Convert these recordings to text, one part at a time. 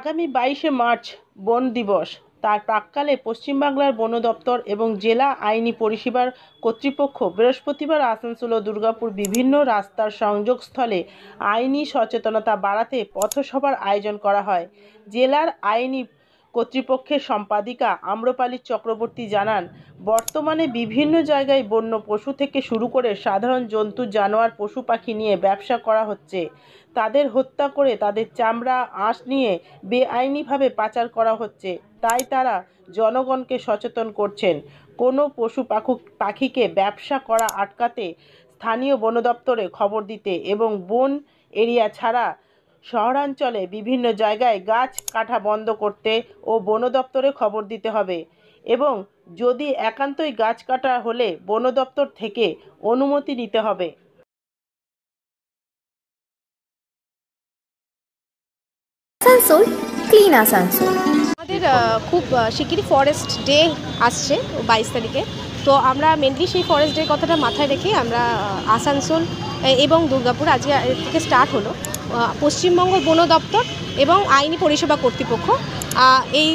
আগামী 22শে মার্চ বন দিবস। তার প্রাক্কালে পশ্চিমবাংলার বন দপ্তর এবং জেলা আইনি পরিষেবার কর্তৃপক্ষ বৃহস্পতিবার আসানসোল ও দুর্গাপুর বিভিন্ন রাস্তার সংযোগস্থলে আইনি সচেতনতা বাড়াতে পথসভার আয়োজন করা হয়। জেলার আইনি কর্তৃপক্ষের সম্পাদিকা আম্রপালি চক্রবর্তী জানান, বর্তমানে বিভিন্ন জায়গায় বন্য পশু থেকে শুরু করে সাধারণ জন্তু, জানোয়ার, পশু পাখি নিয়ে ব্যবসা করা হচ্ছে। তাদের হত্যা করে তাদের চামড়া, আঁশ নিয়ে বেআইনিভাবে পাচার করা হচ্ছে। তাই তারা জনগণকে সচেতন করছেন, কোনো পশু পাখিকে ব্যবসা করা আটকাতে স্থানীয় বন দপ্তরে খবর দিতে এবং বন এরিয়া ছাড়া শহরাঞ্চলে বিভিন্ন জায়গায় গাছ কাটা বন্ধ করতে ও বন দপ্তরে খবর দিতে হবে এবং যদি একান্তই গাছ কাটা হলে বন দপ্তর থেকে অনুমতি নিতে হবে। আসানসোল ক্লিন আসানসোল। আমাদের খুব শিগগিরই ফরেস্ট ডে আসছে 22 তারিখে। তো আমরা মেনলি সেই ফরেস্ট ডে কথাটা মাথায় রেখে আমরা আসানসোল এবং দুর্গাপুর আজকে থেকে স্টার্ট হলো পশ্চিমবঙ্গ বন দপ্তর এবং আইনি পরিষেবা কর্তৃপক্ষ এই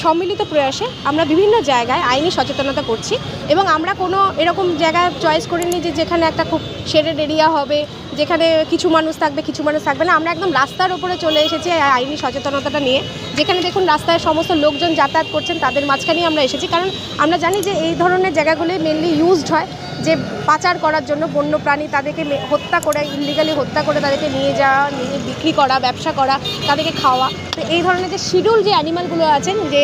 সম্মিলিত প্রয়াসে আমরা বিভিন্ন জায়গায় আইনি সচেতনতা করছি এবং আমরা কোনো এরকম জায়গা চয়েস করিনি যে যেখানে একটা খুব শেডেড এরিয়া হবে, যেখানে কিছু মানুষ থাকবে কিছু মানুষ থাকবে না। আমরা একদম রাস্তার ওপরে চলে এসেছি আইনি সচেতনতাটা নিয়ে। যেখানে দেখুন রাস্তায় সমস্ত লোকজন যাতায়াত করছেন তাদের মাঝখানেই আমরা এসেছি, কারণ আমরা জানি যে এই ধরনের জায়গাগুলি মেনলি ইউজড হয় যে পাচার করার জন্য বন্য প্রাণী, তাদেরকে হত্যা করে, ইলিগালি হত্যা করে তাদেরকে নিয়ে যাওয়া, নিয়ে বিক্রি করা, ব্যবসা করা, তাদেরকে খাওয়া। তো এই ধরনের যে শিডিউল যে অ্যানিমালগুলো আছেন যে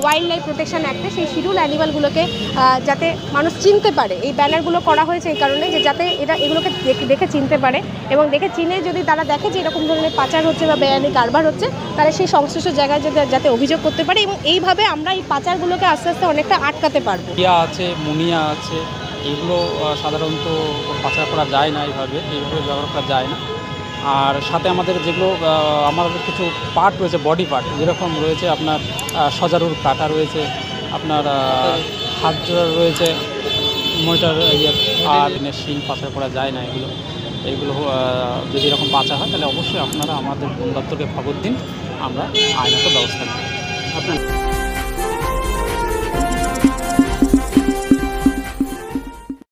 ওয়াইল্ড লাইফ প্রোটেকশন অ্যাক্টে, সেই শিডিউল অ্যানিমালগুলোকে যাতে মানুষ চিনতে পারে, এই ব্যানারগুলো করা হয়েছে এই কারণে যে যাতে এগুলোকে দেখে চিনতে পারে এবং দেখে চিনে যদি তারা দেখে যে এরকম ধরনের পাচার হচ্ছে বা বেআইনি কারবার হচ্ছে, তারা সেই সংশ্লিষ্ট জায়গায় যাতে অভিযোগ করতে পারে এবং এইভাবে আমরা এই পাচারগুলোকে আস্তে আস্তে অনেকটা আটকাতে পারবো। টিয়া আছে, মুনিয়া আছে, এগুলো সাধারণত পাচার করা যায় না, এইভাবে ব্যবহার করা যায় না। আর সাথে আমাদের যেগুলো আমাদের কিছু পার্ট রয়েছে, বডি পার্ট যেরকম রয়েছে আপনার সজারুর কাটা রয়েছে, আপনার হাত জোড়া রয়েছে, মইটার আর শিং পাচার করা যায় না। এইগুলো যদি এরকম পাচার হয় তাহলে অবশ্যই আপনারা আমাদের বন দপ্তরকে খবর দিন, আমরা আইনত ব্যবস্থা নেব। আপনার